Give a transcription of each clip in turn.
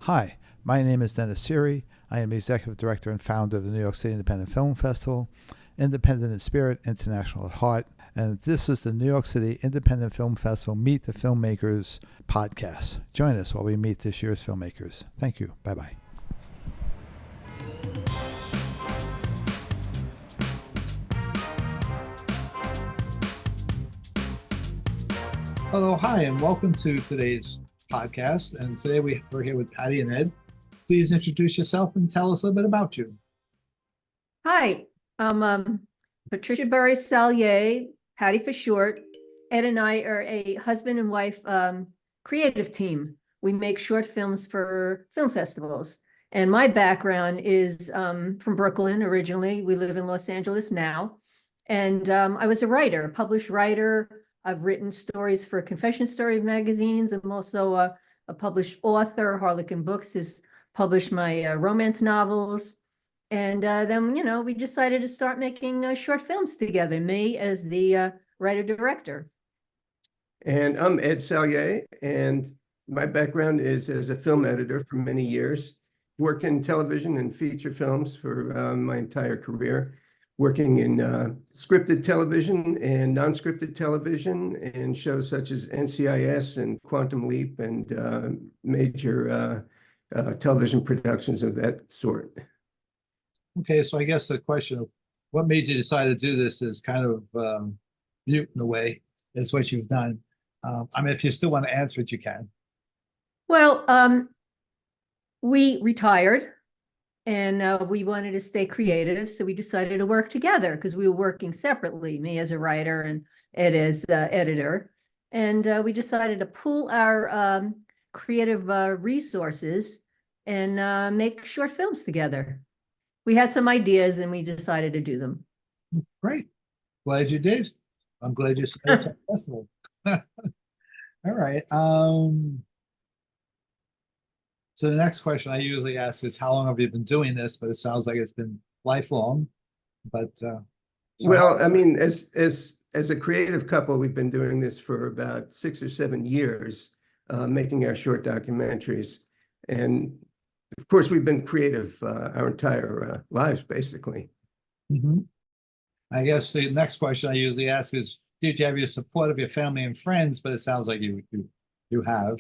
Hi, my name is Dennis Siri. I am Executive Director and founder of the New York City Independent Film Festival, Independent in Spirit, International at Heart, and this is the New York City Independent Film Festival Meet the Filmmakers podcast. Join us while we meet this year's filmmakers. Thank you. Bye-bye. Hello, hi, and welcome to today's podcast. And today we're here with Patty and Ed. Please introduce yourself and tell us a little bit about you. Hi, I'm Patricia Salier, Patty for short. Ed and I are a husband and wife creative team. We make short films for film festivals. And my background is from Brooklyn originally. We live in Los Angeles now. And I was a writer, a published writer. I've written stories for Confession Story magazines. I'm also a published author. Harlequin Books has published my romance novels. And then, we decided to start making short films together, me as the writer-director. And I'm Ed Salier, and my background is as a film editor for many years. Worked in television and feature films for my entire career, working in scripted television and non-scripted television and shows such as NCIS and Quantum Leap and major television productions of that sort. Okay, so I guess the question of what made you decide to do this is kind of mute in a way. That's what you've done. I mean, if you still want to answer it, you can. Well, we retired and we wanted to stay creative. So we decided to work together because we were working separately, me as a writer and Ed as editor. And we decided to pool our creative resources and make short films together. We had some ideas and we decided to do them. Great. Glad you did. I'm glad you started the festival. All right. So the next question I usually ask is, how long have you been doing this? But it sounds like it's been lifelong. But well, I mean, as a creative couple, we've been doing this for about 6 or 7 years, making our short documentaries. And of course, we've been creative our entire lives, basically. Mm-hmm. I guess the next question I usually ask is, did you have your support of your family and friends? But it sounds like you have.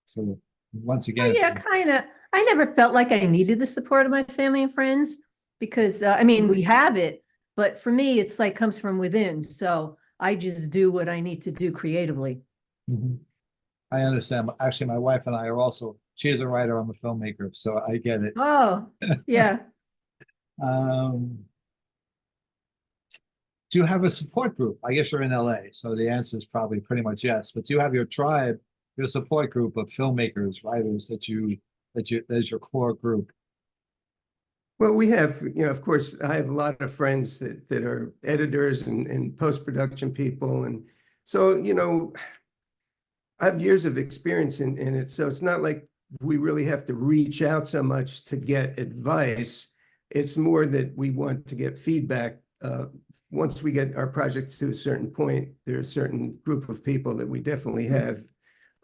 So once again, yeah, kind of. I never felt like I needed the support of my family and friends because I mean, we have it, but for me, it's like comes from within. So I just do what I need to do creatively. Mm-hmm. I understand. Actually, my wife and I are also, she is a writer, I'm a filmmaker, so I get it. Oh, yeah. Do you have a support group? I guess you're in LA, so the answer is probably pretty much yes. But do you have your tribe, your support group of filmmakers, writers that is your core group? Well, we have, of course, I have a lot of friends that are editors and post-production people. And so, I have years of experience in it. So it's not like we really have to reach out so much to get advice. It's more that we want to get feedback. Once we get our projects to a certain point, there's a certain group of people that we definitely have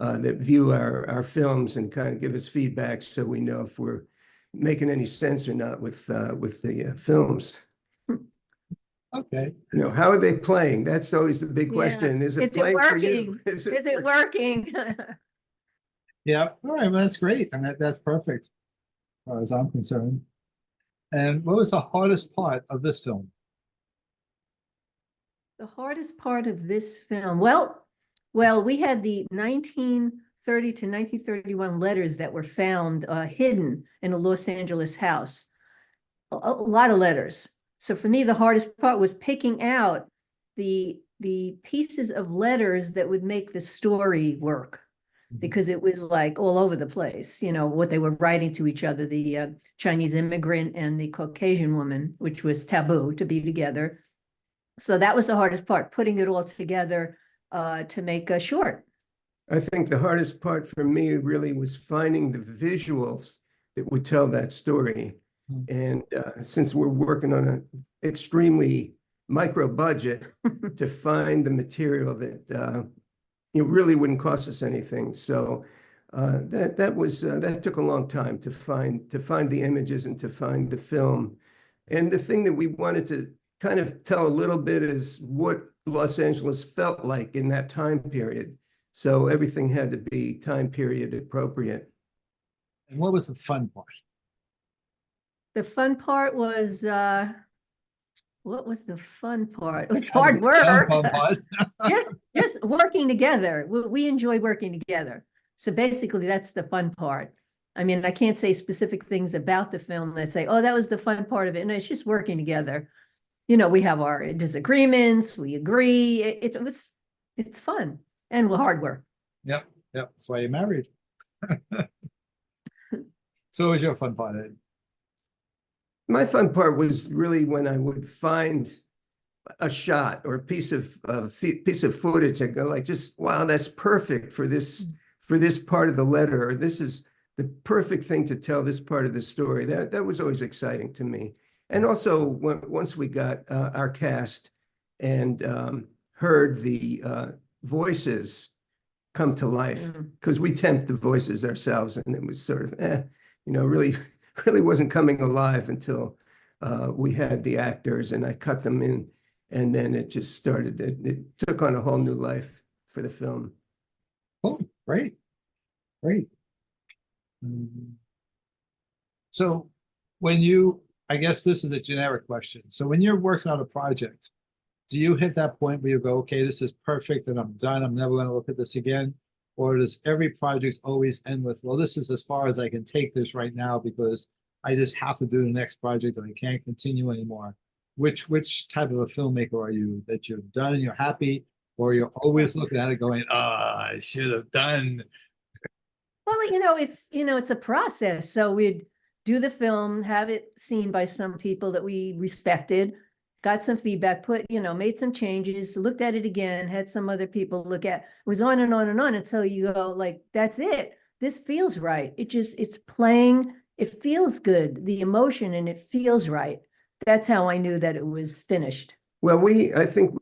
that view our films and kind of give us feedback so we know if we're making any sense or not with the films. Okay. How are they playing? That's always the big question. Is it playing for you? Is it working? Yeah. All right. Well, that's great. And that's perfect as far as I'm concerned. And what was the hardest part of this film? The hardest part of this film, well, we had the 1930 to 1931 letters that were found hidden in a Los Angeles house. A lot of letters. So for me, the hardest part was picking out the pieces of letters that would make the story work, because it was like all over the place, what they were writing to each other, the Chinese immigrant and the Caucasian woman, which was taboo to be together. So that was the hardest part, putting it all together to make a short. I think the hardest part for me really was finding the visuals that would tell that story. And since we're working on an extremely micro budget to find the material that it really wouldn't cost us anything. So that took a long time to find the images and to find the film. And the thing that we wanted to kind of tell a little bit is what Los Angeles felt like in that time period. So everything had to be time period appropriate. And what was the fun part? The fun part was, what was the fun part? It was hard The work. fun part. Just working together. We enjoy working together. So basically, that's the fun part. I mean, I can't say specific things about the film that say, oh, that was the fun part of it. No, it's just working together. You know, we have our disagreements, we agree. It's fun and hard work. Yep, that's why you're married. So what was your fun part, Ed? My fun part was really when I would find a shot or a piece of footage and go like, just wow, that's perfect for this part of the letter, or this is the perfect thing to tell this part of the story. That was always exciting to me. And also once we got our cast and heard the voices come to life, because we temped the voices ourselves, and it was sort of really wasn't coming alive until we had the actors and I cut them in, and then it just started. It took on a whole new life for the film. Oh, great. So when you, I guess this is a generic question. So when you're working on a project, do you hit that point where you go, okay, this is perfect and I'm done, I'm never going to look at this again? Or does every project always end with, well, this is as far as I can take this right now because I just have to do the next project and I can't continue anymore? Which type of a filmmaker are you, that you're done and you're happy, or you're always looking at it going, I should have done? Well, it's a process. So we'd do the film, have it seen by some people that we respected, got some feedback, made some changes, looked at it again, had some other people look at, it was on and on and on until you go like, that's it. This feels right. It's playing. It feels good. The emotion and it feels right. That's how I knew that it was finished. Well, I think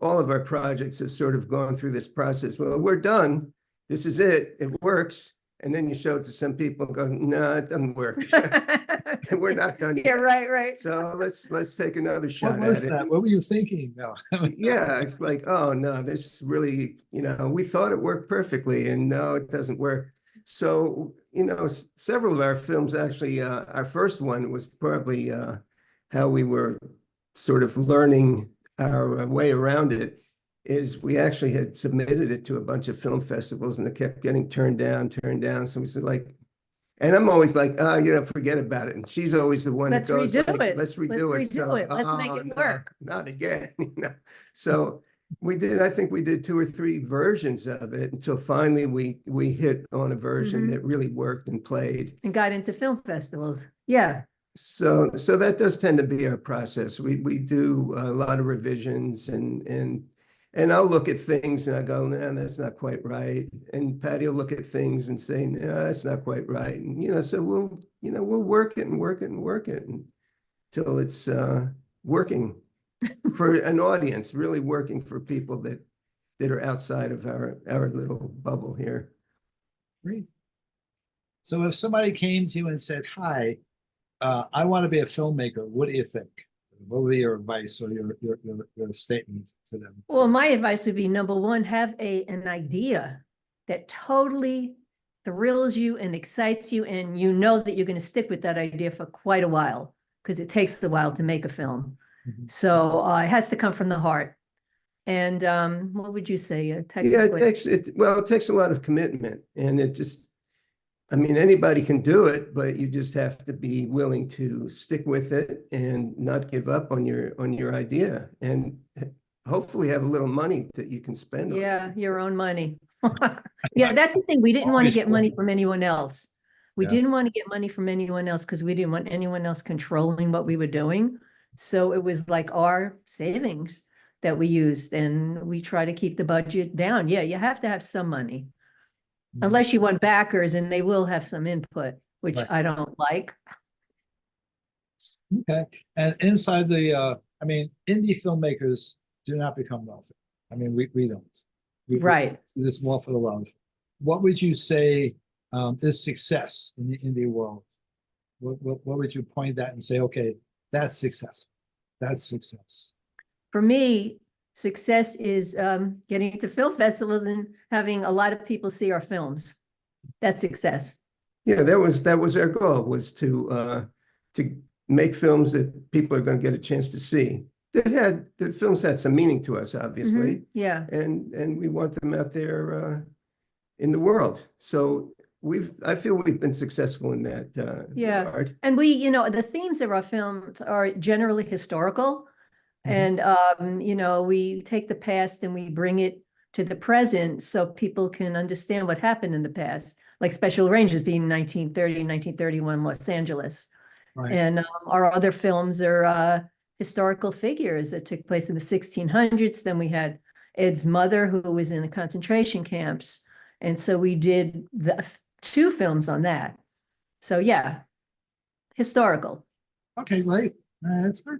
all of our projects have sort of gone through this process. Well, we're done. This is it. It works. And then you show it to some people and go, no, it doesn't work. We're not done yet. Yeah, right. So let's take another shot What was at that? it. What were you thinking? No. Yeah, it's like, oh no, this really, we thought it worked perfectly, and no, it doesn't work. So, several of our films, actually, our first one was probably how we were sort of learning our way around it, is we actually had submitted it to a bunch of film festivals and it kept getting turned down. So we said like, and I'm always like, forget about it. And she's always the one that goes, like, let's redo it. So, Let's make it work. Not again. So I think we did 2 or 3 versions of it until finally we hit on a version that really worked and played. And got into film festivals. Yeah. So that does tend to be our process. We do a lot of revisions and I'll look at things and I go, no, that's not quite right. And Patty will look at things and say, no, that's not quite right. And, so we'll work it until it's working for an audience, really working for people that are outside of our little bubble here. Great. So if somebody came to you and said, hi, I want to be a filmmaker, what do you think? What would be your advice or your statement to them? Well, my advice would be, number one, have an idea that totally thrills you and excites you, and you know that you're going to stick with that idea for quite a while, because it takes a while to make a film. So it has to come from the heart. And what would you say? Yeah, it takes a lot of commitment, and anybody can do it, but you just have to be willing to stick with it and not give up on your idea, and hopefully have a little money that you can spend on. Yeah, your own money. Yeah, that's the thing. We didn't want to get money from anyone else. We didn't want to get money from anyone else because we didn't want anyone else controlling what we were doing. So it was like our savings that we used, and we try to keep the budget down. Yeah, you have to have some money. Unless you want backers, and they will have some input, which I don't like. Okay. And inside the, indie filmmakers do not become wealthy. We don't. Right. We do this more for the love. What would you say is success in the indie world? What would you point at and say, okay, that's successful. That's success. For me, success is getting to film festivals and having a lot of people see our films. That's success. Yeah, that was our goal, was to make films that people are going to get a chance to see. The films had some meaning to us, obviously, Yeah. and we want them out there in the world. So I feel we've been successful in that Yeah. regard. And we, the themes of our films are generally historical. And, we take the past and we bring it to the present so people can understand what happened in the past, like Special Rangers being 1930, 1931 Los Angeles. Right. And our other films are historical figures that took place in the 1600s. Then we had Ed's mother, who was in the concentration camps. And so we did two films on that. So yeah, historical. Okay, great. All right, that's good.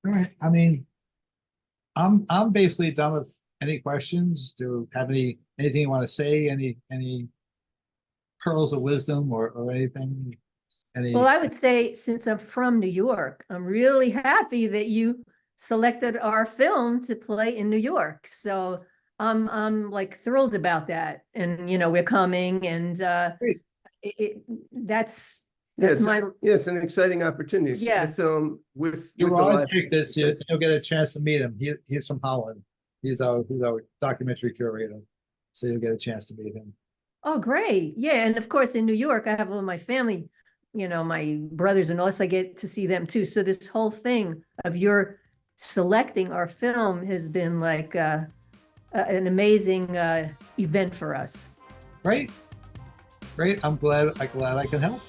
All right. I mean, I'm basically done with any questions. Do you have anything you want to say? Any pearls of wisdom or anything? Well, I would say, since I'm from New York, I'm really happy that you selected our film to play in New York. So I'm like thrilled about that. And, we're coming, and Great. that's Yeah, my, it's an exciting opportunity to see Yeah. the film with a Gerard live. picked this. You'll get a chance to meet him. He's from Holland. He's our documentary curator, so you'll get a chance to meet him. oh, great. Yeah. And of course, in New York, I have all my family, my brothers and all this, I get to see them too. So this whole thing of your selecting our film has been like an amazing event for us. Great. I'm glad I can help.